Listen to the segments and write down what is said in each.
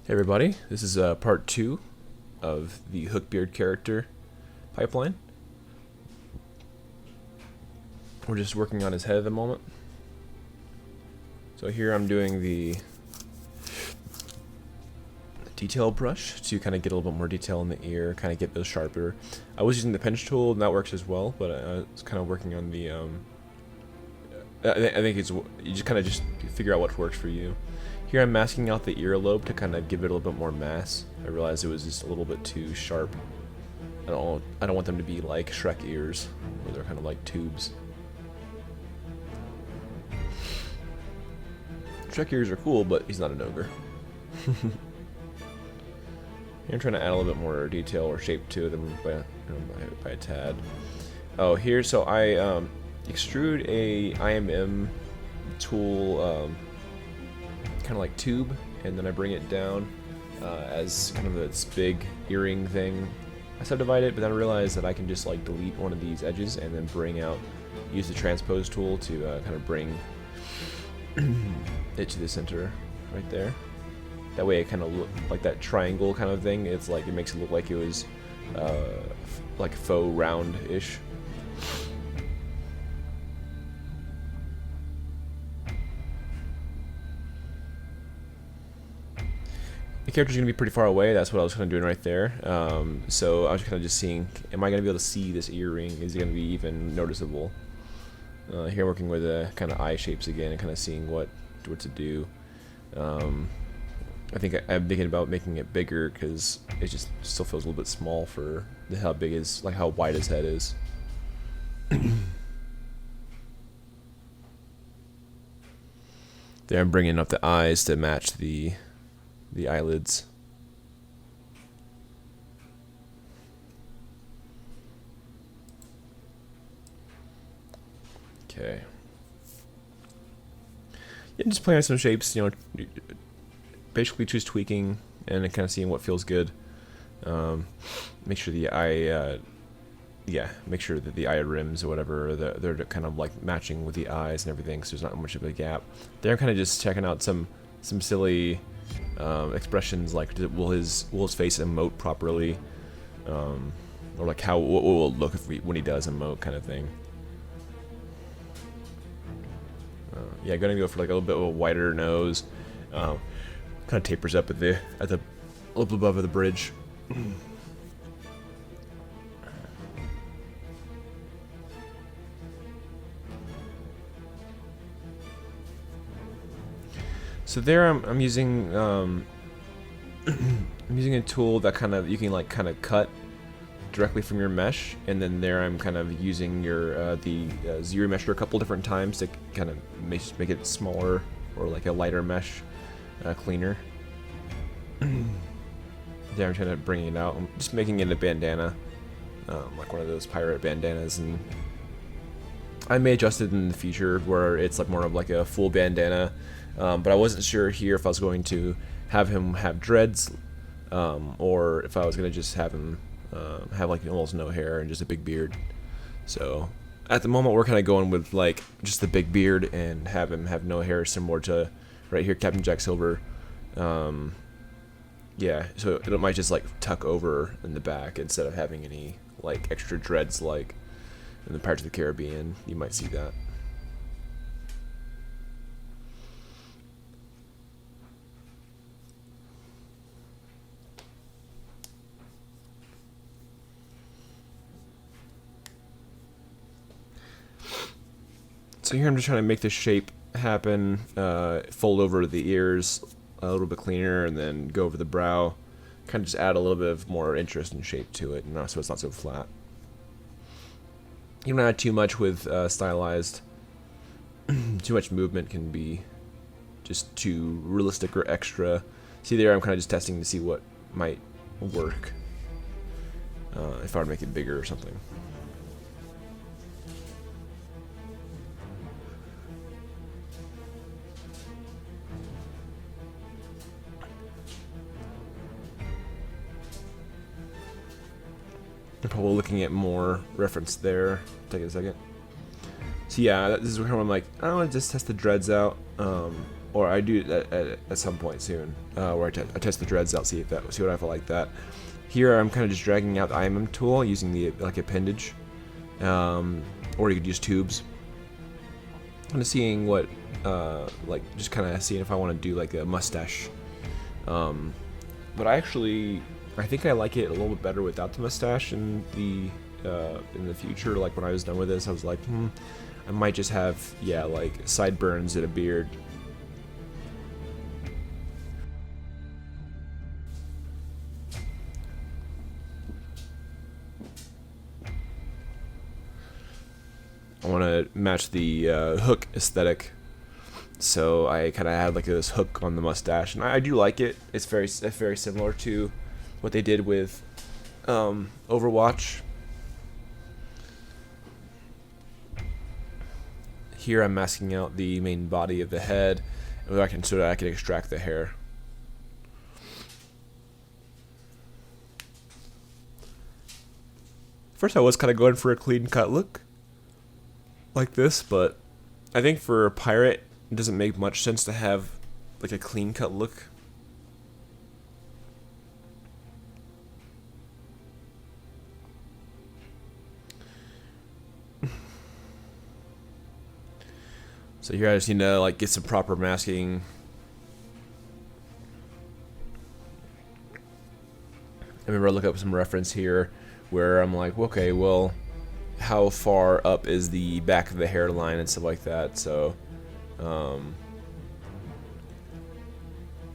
Hey everybody, this is part 2 of the Hookbeard character pipeline. We're just working on his head at the moment. So here I'm doing the detail brush to kind of get a little bit more detail in the ear, kind of get those sharper. I was using the pinch tool and that works as well, but I was kind of working on the I think it's you just kind of just figure out what works for you. Here I'm masking out the earlobe to kind of give it a little bit more mass. I realized it was just a little bit too sharp. I don't want them to be like Shrek ears, where they're kind of like tubes. Shrek ears are cool, but he's not an ogre. Here I'm trying to add a little bit more detail or shape to them by a tad. Oh, here, so I extrude a IMM tool, kind of like tube, and then I bring it down as kind of this big earring thing. I subdivide it, but then I realized that I can just like delete one of these edges and then use the transpose tool to kind of bring it to the center right there. That way it kind of look like that triangle kind of thing. It's like it makes it look like it was like faux round-ish. The character's going to be pretty far away, that's what I was kind of doing right there. So I was kind of just seeing, am I going to be able to see this earring? Is it going to be even noticeable? Here I'm working with the kind of eye shapes again and kind of seeing what to do. I think I'm thinking about making it bigger because it just still feels a little bit small for how big his, like how wide his head is. There I'm bringing up the eyes to match the eyelids. Okay. Yeah, just playing with some shapes, you know, basically just tweaking and kind of seeing what feels good. Make sure the eye, make sure that the eye rims or whatever, they're kind of like matching with the eyes and everything, so there's not much of a gap. There I'm kind of just checking out some silly expressions like will his face emote properly, or like what will it look when he does emote kind of thing. Yeah, gonna go for like a little bit of a wider nose. Kind of tapers up at the up above the bridge. So there I'm using I'm using a tool that you can kind of cut directly from your mesh, and then there I'm kind of using the Zbrush mesher a couple different times to kind of make it smaller or like a lighter mesh, cleaner. There I'm trying to bring it out. I'm just making it a bandana, like one of those pirate bandanas, and I may adjust it in the future where it's like more of like a full bandana, but I wasn't sure here if I was going to have him have dreads, or if I was going to just have him have like almost no hair and just a big beard. So at the moment we're kind of going with like just the big beard and have him have no hair, similar to right here Captain Jack Silver. Yeah, so it might just like tuck over in the back instead of having any like extra dreads like in the Pirates of the Caribbean. You might see that. So here I'm just trying to make this shape happen, fold over the ears a little bit cleaner, and then go over the brow. Kind of just add a little bit of more interest and shape to it, so it's not so flat. You don't add too much with stylized. Too much movement can be just too realistic or extra. See there, I'm kind of just testing to see what might work if I were to make it bigger or something. I'm probably looking at more reference there. Take a second. So yeah, this is where I'm like, I want to just test the dreads out. or I do at some point soon, where I test the dreads out, see what I feel like that. Here I'm kind of just dragging out the IMM tool using the like appendage, or you could use tubes. Kind of seeing what, like just kind of seeing if I want to do like a mustache. But I think I like it a little bit better without the mustache in the future. Like when I was done with this, I was like, I might just have, yeah, like sideburns and a beard. I want to match the hook aesthetic, so I kind of had like this hook on the mustache, and I do like it. It's very similar to what they did with Overwatch. Here I'm masking out the main body of the head, so that I can extract the hair. First I was kind of going for a clean cut look like this, but I think for a pirate it doesn't make much sense to have like a clean cut look. So here I just need to like get some proper masking. I remember I look up some reference here where I'm like, okay, well, how far up is the back of the hairline and stuff like that. So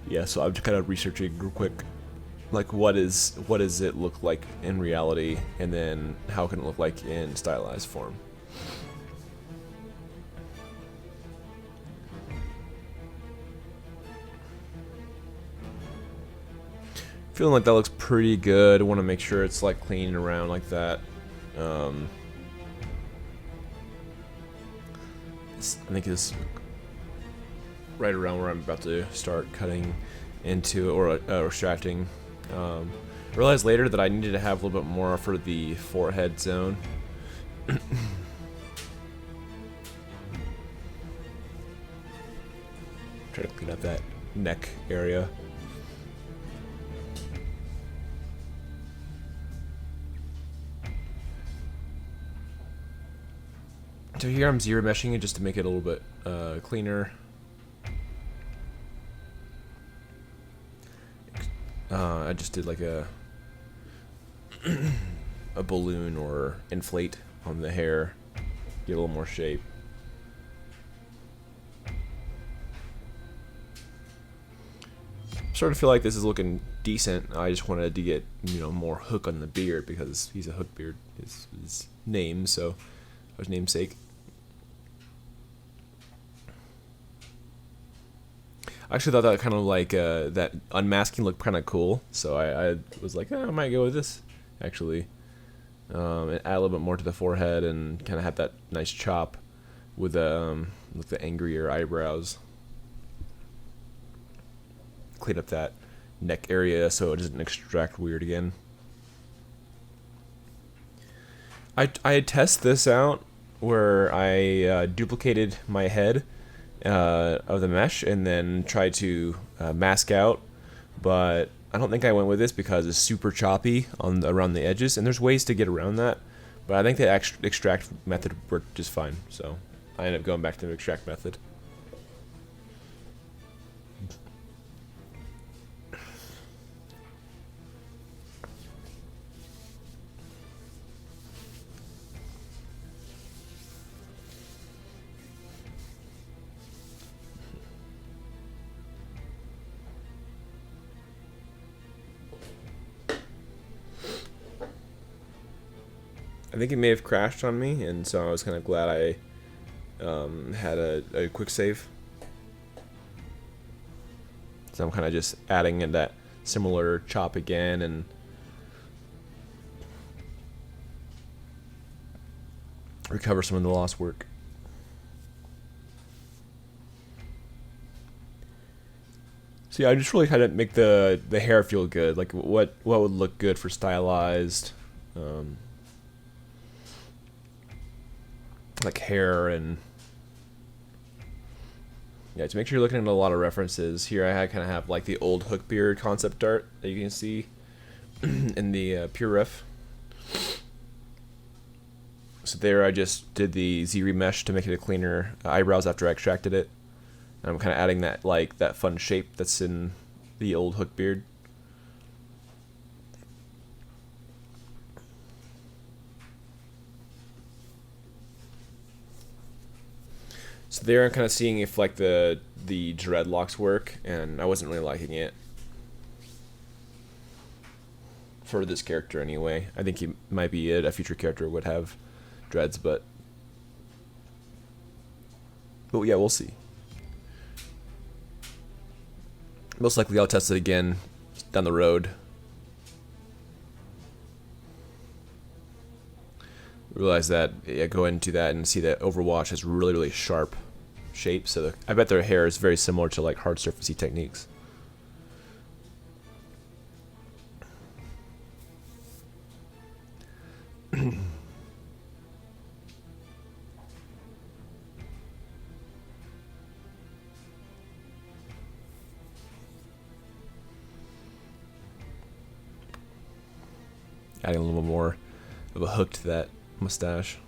yeah, so I'm just kind of researching real quick, like what does it look like in reality, and then how can it look like in stylized form. Feeling like that looks pretty good. I want to make sure it's like clean around like that. I think it's right around where I'm about to start cutting into or extracting. I realized later that I needed to have a little bit more for the forehead zone. Try to clean up that neck area. So here I'm zero meshing it just to make it a little bit cleaner. I just did like a balloon or inflate on the hair, get a little more shape. Starting to feel like this is looking decent. I just wanted to get, you know, more hook on the beard because he's a hook beard, his name, so his namesake. I actually thought that kind of like that unmasking looked kind of cool, so I was like, I might go with this actually, and add a little bit more to the forehead and kind of have that nice chop with the angrier eyebrows. Clean up that neck area so it doesn't extract weird again. I test this out where I duplicated my head of the mesh and then try to mask out, but I don't think I went with this because it's super choppy around the edges, and there's ways to get around that, but I think the extract method worked just fine, so I ended up going back to the extract method. I think it may have crashed on me, and so I was kind of glad I had a quick save. So I'm kind of just adding in that similar chop again and recover some of the lost work. So yeah, I just really kind of make the hair feel good, like what would look good for stylized. Like hair and Yeah, to make sure you're looking at a lot of references, here I kind of have like the old hook beard concept art that you can see in the pure ref. So there I just did the Z remesh to make it a cleaner eyebrows after I extracted it. And I'm kind of adding that like that fun shape that's in the old hook beard. So there I'm kind of seeing if like the dreadlocks work, and I wasn't really liking it. For this character anyway. I think he might be a future character would have dreads, but yeah, we'll see. Most likely I'll test it again down the road. Realize that, yeah, go into that and see that Overwatch has really sharp shape, so I bet their hair is very similar to like hard surfacey techniques. Adding a little bit more of a hook to that mustache.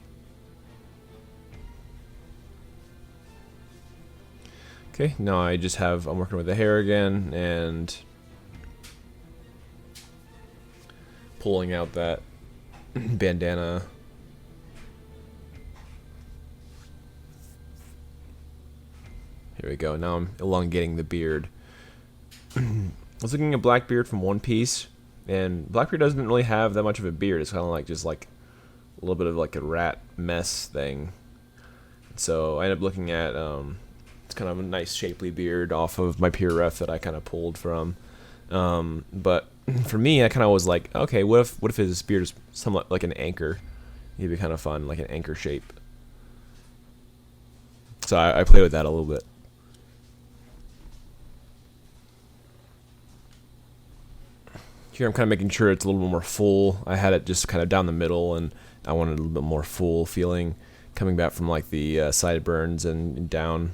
Okay, now I'm working with the hair again and pulling out that bandana. Here we go. Now I'm elongating the beard. I was looking at Blackbeard from One Piece, and Blackbeard doesn't really have that much of a beard. It's kind of like just like a little bit of like a rat mess thing. So I ended up looking at it's kind of a nice shapely beard off of my pure ref that I kind of pulled from. But for me, I kind of was like, okay, what if his beard is somewhat like an anchor? It'd be kind of fun, like an anchor shape. So I played with that a little bit. Here I'm kind of making sure it's a little bit more full. I had it just kind of down the middle, and I wanted a little bit more full feeling coming back from like the sideburns and down.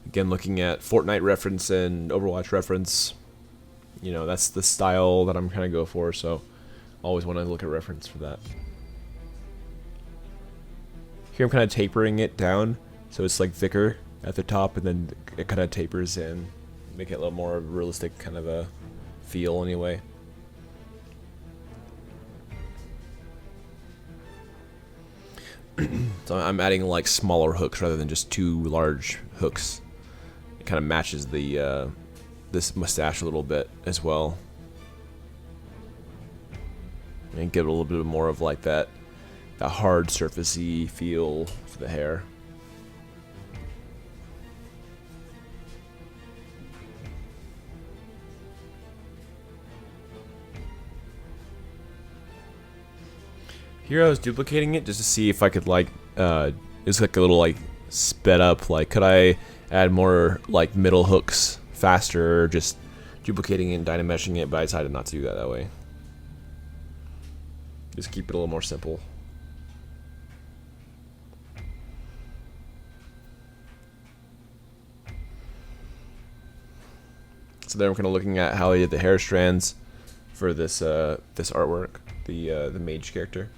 Again, looking at Fortnite reference and Overwatch reference, you know, that's the style that I'm trying to go for, so always want to look at reference for that. Here I'm kind of tapering it down, so it's like thicker at the top, and then it kind of tapers in, make it a little more realistic kind of a feel anyway. So I'm adding like smaller hooks rather than just two large hooks. It kind of matches the this mustache a little bit as well, and give it a little bit more of like that hard surfacey feel for the hair. Here I was duplicating it just to see if I could like it's like a little like sped up, like could I add more like middle hooks faster, or just duplicating it and dynameshing it, but I decided not to do that way. Just keep it a little more simple. So then we're kind of looking at how I did the hair strands for this this artwork, the mage character.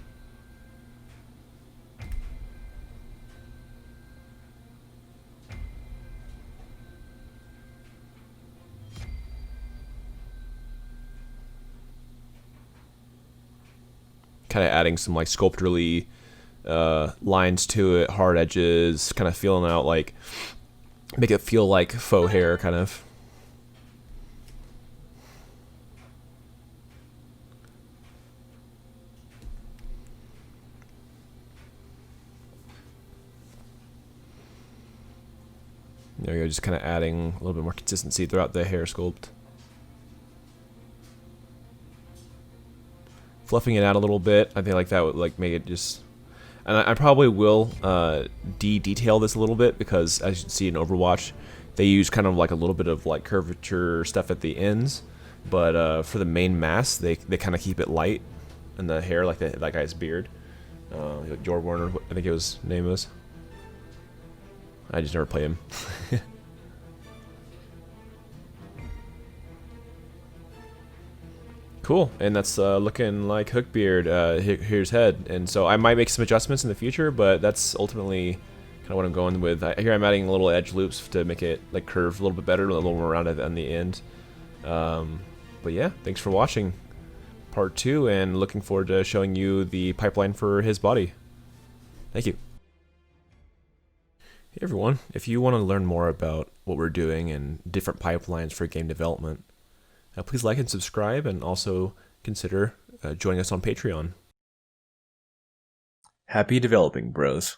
Kind of adding some like sculpturally lines to it, hard edges, kind of feeling out like, make it feel like faux hair kind of. There you go, just kind of adding a little bit more consistency throughout the hair sculpt. Fluffing it out a little bit, I think like that would like make it just, and I probably will detail this a little bit, because as you can see in Overwatch, they use kind of like a little bit of like curvature stuff at the ends, But for the main mask, they kind of keep it light, and the hair like that guy's beard. George Warner, I think his name was. I just never play him. Cool, and that's looking like Hookbeard. Here's head, and so I might make some adjustments in the future, but that's ultimately kind of what I'm going with. Here I'm adding little edge loops to make it like curve a little bit better, a little more rounded on the end. But yeah, thanks for watching part 2, and looking forward to showing you the pipeline for his body. Thank you. Hey everyone, if you want to learn more about what we're doing and different pipelines for game development, please like and subscribe, and also consider joining us on Patreon. Happy developing, bros.